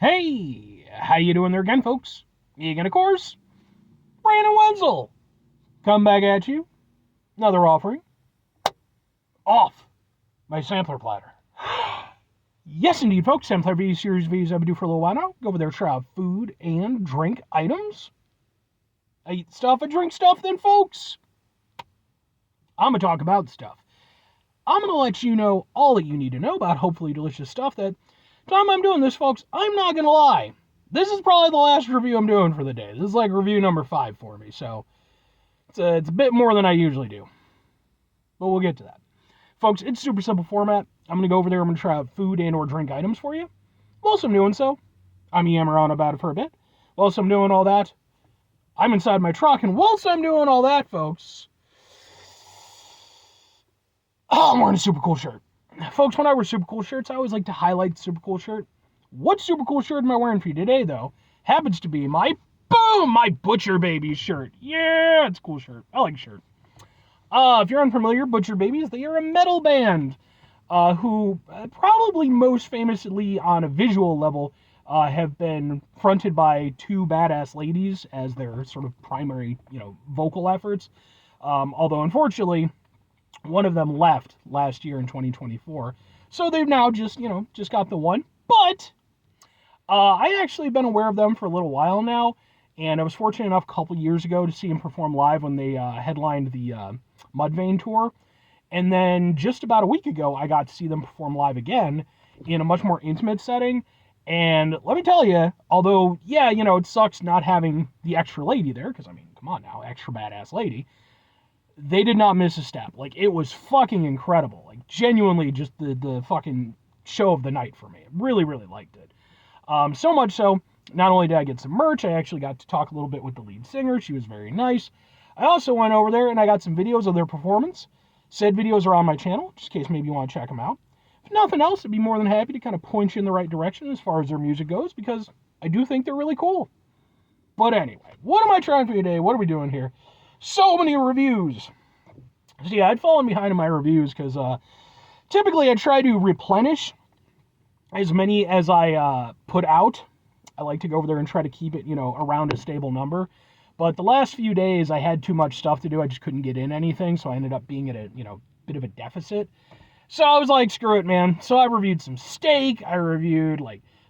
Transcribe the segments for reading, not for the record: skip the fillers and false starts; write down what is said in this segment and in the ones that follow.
Hey, how you doing there again, folks? Egan, of course, Brandon Wenzel. Come back at you. Another offering. Off my sampler platter. Yes, indeed, folks. Sampler V series V's I've been doing for a little while now. Go over there, try out food and drink items. I eat stuff, I drink stuff, then, folks, I'm going to talk about stuff. I'm going to let you know all that you need to know about hopefully delicious stuff. That time I'm doing this, folks, I'm not going to lie. This is probably the last review I'm doing for the day. This is like review number 5 for me, so it's a bit more than I usually do. But we'll get to that. Folks, it's super simple format. I'm going to go over there, I'm going to try out food and or drink items for you. Whilst I'm doing so, I'm yammering on about it for a bit. Whilst I'm doing all that, I'm inside my truck, and whilst I'm doing all that, folks, I'm wearing a super cool shirt. Folks, when I wear super cool shirts, I always like to highlight the super cool shirt. What super cool shirt am I wearing for you today, though? Happens to be my Butcher Babies shirt. Yeah, it's a cool shirt. I like shirt. If you're unfamiliar, Butcher Babies, they are a metal band who probably most famously on a visual level have been fronted by two badass ladies as their sort of primary, vocal efforts. Although, unfortunately, one of them left last year in 2024. So they've now just got the one. But I actually been aware of them for a little while now, and I was fortunate enough a couple years ago to see them perform live when they headlined the Mudvayne tour. And then just about a week ago, I got to see them perform live again in a much more intimate setting. And let me tell you, although, it sucks not having the extra lady there, because, come on now, extra badass lady, they did not miss a step. Like, it was fucking incredible. Like, genuinely just the fucking show of the night for me. I really, really liked it. So much so, not only did I get some merch, I actually got to talk a little bit with the lead singer. She was very nice. I also went over there and I got some videos of their performance. Said videos are on my channel, just in case maybe you want to check them out. If nothing else, I'd be more than happy to kind of point you in the right direction as far as their music goes, because I do think they're really cool. But anyway, what am I trying for you today? What are we doing here? So many reviews. So yeah, I'd fallen behind in my reviews because typically I try to replenish as many as I put out. I like to go over there and try to keep it, around a stable number. But the last few days I had too much stuff to do. I just couldn't get in anything, so I ended up being at a, bit of a deficit. So I was like, screw it, man. So I reviewed some steak. I reviewed,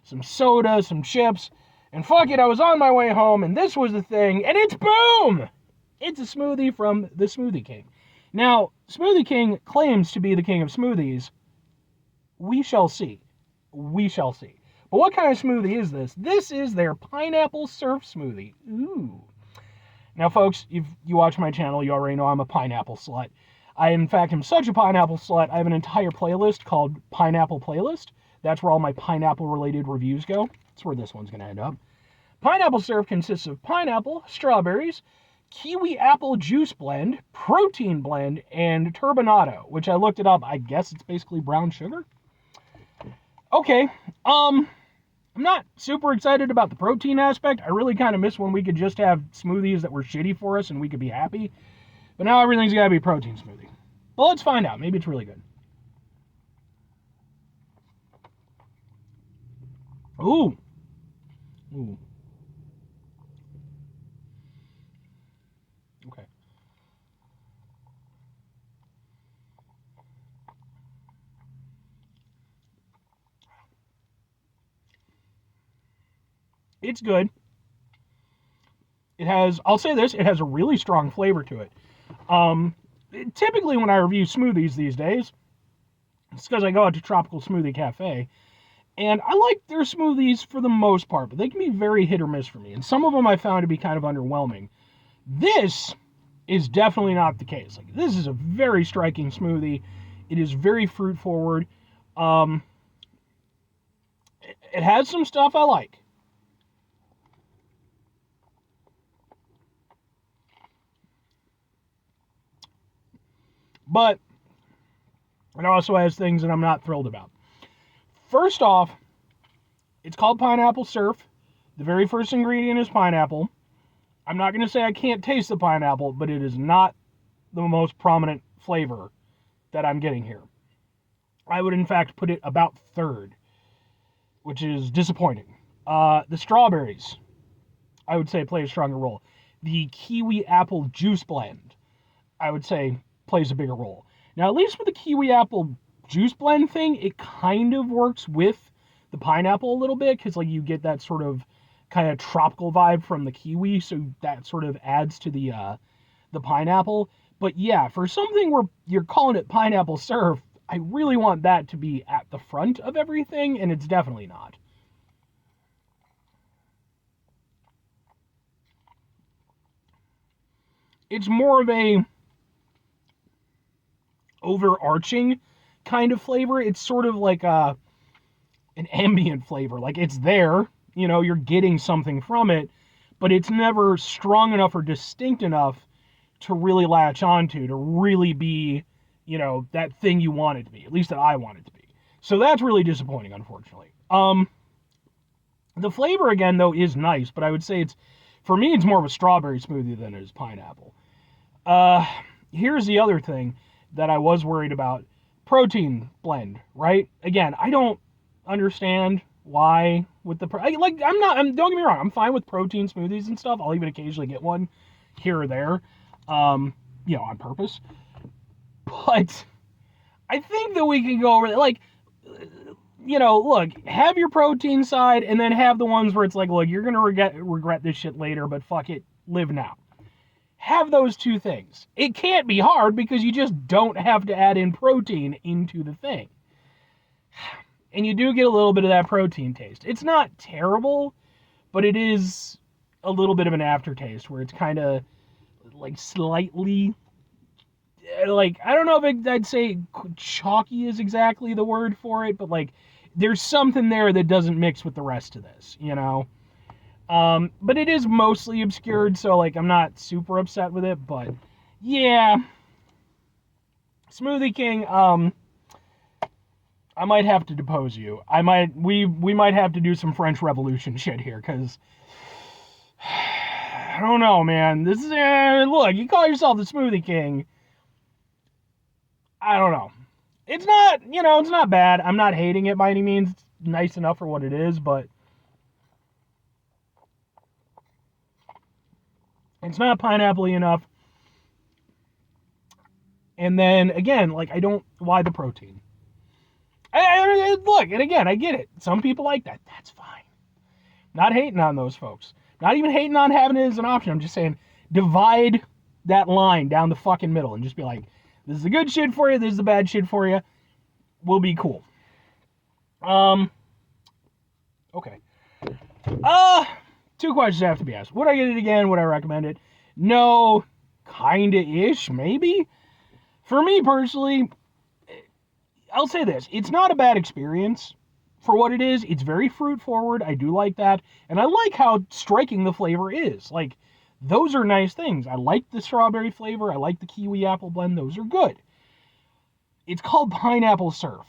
some soda, some chips. And fuck it, I was on my way home, and this was the thing, and it's boom! It's a smoothie from the Smoothie King. Now, Smoothie King claims to be the king of smoothies. We shall see. We shall see. But what kind of smoothie is this? This is their pineapple surf smoothie. Ooh. Now, folks, if you watch my channel, you already know I'm a pineapple slut. I, in fact, am such a pineapple slut, I have an entire playlist called Pineapple Playlist. That's where all my pineapple-related reviews go. That's where this one's going to end up. Pineapple surf consists of pineapple, strawberries, kiwi apple juice blend, protein blend, and turbinado, which I looked it up. I guess it's basically brown sugar. Okay, I'm not super excited about the protein aspect. I really kind of miss when we could just have smoothies that were shitty for us and we could be happy. But now everything's got to be a protein smoothie. But let's find out. Maybe it's really good. Ooh. Ooh. Okay. It's good. It has, I'll say this, it has a really strong flavor to it. Typically when I review smoothies these days, it's because I go out to Tropical Smoothie Cafe, and I like their smoothies for the most part, but they can be very hit or miss for me, and some of them I found to be kind of underwhelming. This is definitely not the case. Like, this is a very striking smoothie. It is very fruit forward. It has some stuff I like. But it also has things that I'm not thrilled about. First off, it's called pineapple surf. The very first ingredient is pineapple. I'm not going to say I can't taste the pineapple, but it is not the most prominent flavor that I'm getting here. I would, in fact, put it about third, which is disappointing. The strawberries, I would say, play a stronger role. The kiwi apple juice blend, I would say, plays a bigger role. Now, at least with the kiwi apple juice blend thing, it kind of works with the pineapple a little bit, because like you get that sort of kind of tropical vibe from the kiwi, so that sort of adds to the pineapple. But yeah, for something where you're calling it pineapple surf, I really want that to be at the front of everything, and it's definitely not. It's more of a overarching kind of flavor. It's sort of like an ambient flavor. Like it's there, you're getting something from it, but it's never strong enough or distinct enough to really latch onto, to really be, that thing you want it to be, at least that I want it to be. So that's really disappointing, unfortunately. The flavor, again, though, is nice, but I would say for me, it's more of a strawberry smoothie than it is pineapple. Here's the other thing that I was worried about. Protein blend, right? Again, I don't understand why with the don't get me wrong, I'm fine with protein smoothies and stuff. I'll even occasionally get one here or there, on purpose. But I think that we can go over like, look, have your protein side and then have the ones where it's like, look, you're gonna regret this shit later, but fuck it, live now. Have those two things. It can't be hard because you just don't have to add in protein into the thing. And you do get a little bit of that protein taste. It's not terrible, but it is a little bit of an aftertaste where it's kind of like slightly, like, I don't know if I'd say chalky is exactly the word for it, but like there's something there that doesn't mix with the rest of this, but it is mostly obscured, so like I'm not super upset with it. But yeah, Smoothie King, I might have to depose you. We might have to do some French Revolution shit here, because I don't know, man. This is look, you call yourself the Smoothie King. I don't know. It's not, it's not bad. I'm not hating it by any means. It's nice enough for what it is, but it's not pineapple-y enough. And then, again, like, why the protein? Look, and again, I get it. Some people like that. That's fine. Not hating on those folks. Not even hating on having it as an option. I'm just saying, divide that line down the fucking middle and just be like, this is the good shit for you, this is the bad shit for you. We'll be cool. Okay. Two questions have to be asked. Would I get it again? Would I recommend it? No, kinda-ish, maybe. For me personally, I'll say this. It's not a bad experience for what it is. It's very fruit-forward. I do like that. And I like how striking the flavor is. Like, those are nice things. I like the strawberry flavor. I like the kiwi apple blend. Those are good. It's called pineapple surf.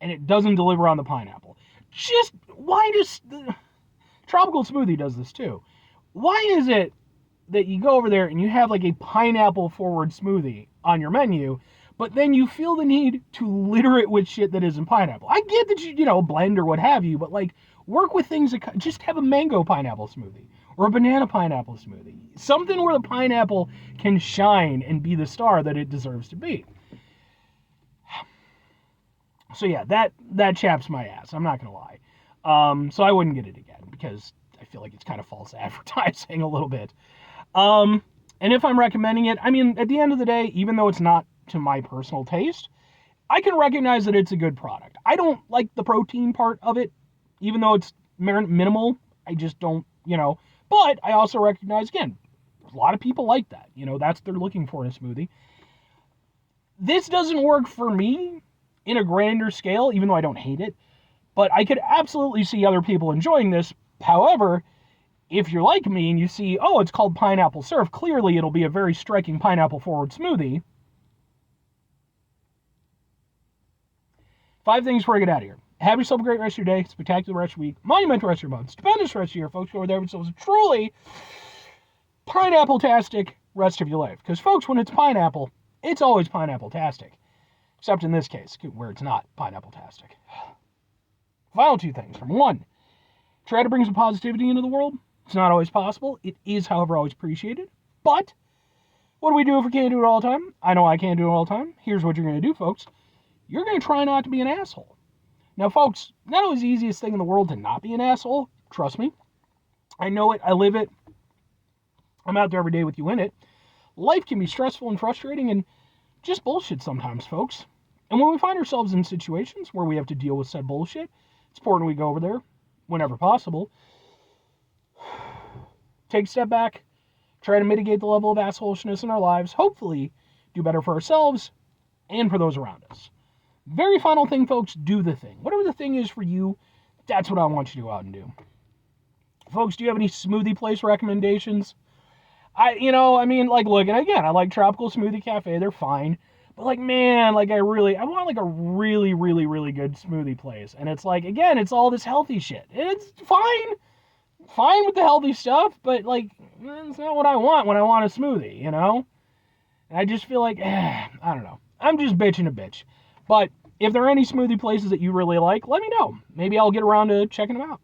And it doesn't deliver on the pineapple. Why does... Tropical Smoothie does this too. Why is it that you go over there and you have like a pineapple forward smoothie on your menu, but then you feel the need to litter it with shit that isn't pineapple? I get that you blend or what have you, but like work with things that just have a mango pineapple smoothie or a banana pineapple smoothie. Something where the pineapple can shine and be the star that it deserves to be. So yeah, that chaps my ass. I'm not gonna lie. So I wouldn't get it again because I feel like it's kind of false advertising a little bit. And if I'm recommending it, I mean, at the end of the day, even though it's not to my personal taste, I can recognize that it's a good product. I don't like the protein part of it, even though it's minimal. I just don't, but I also recognize, again, a lot of people like that. That's what they're looking for in a smoothie. This doesn't work for me in a grander scale, even though I don't hate it. But I could absolutely see other people enjoying this. However, if you're like me and you see, oh, it's called pineapple surf, clearly it'll be a very striking pineapple forward smoothie. 5 things before I get out of here. Have yourself a great rest of your day, spectacular rest of your week, monumental rest of your month, stupendous rest of your year, folks. Go over there and yourselves a truly pineapple-tastic rest of your life. Because, folks, when it's pineapple, it's always pineapple-tastic. Except in this case, where it's not pineapple-tastic. Final 2 things. From 1, Try to bring some positivity into the world. It's not always possible. It is, however, always appreciated. But what do we do if we can't do it all the time? I know I can't do it all the time. Here's what you're going to do, folks. You're going to try not to be an asshole. Now, folks, not always the easiest thing in the world to not be an asshole. Trust me. I know it. I live it. I'm out there every day with you in it. Life can be stressful and frustrating and just bullshit sometimes, folks. And when we find ourselves in situations where we have to deal with said bullshit, it's important we go over there whenever possible. Take a step back. Try to mitigate the level of assholishness in our lives. Hopefully, do better for ourselves and for those around us. Very final thing, folks, do the thing. Whatever the thing is for you, that's what I want you to go out and do. Folks, do you have any smoothie place recommendations? Look, and again, I like Tropical Smoothie Cafe. They're fine. But, man, I want, a really, really, really good smoothie place. And it's again, it's all this healthy shit. And it's fine. Fine with the healthy stuff, but, it's not what I want when I want a smoothie, And I just feel I don't know. I'm just bitching a bitch. But if there are any smoothie places that you really like, let me know. Maybe I'll get around to checking them out.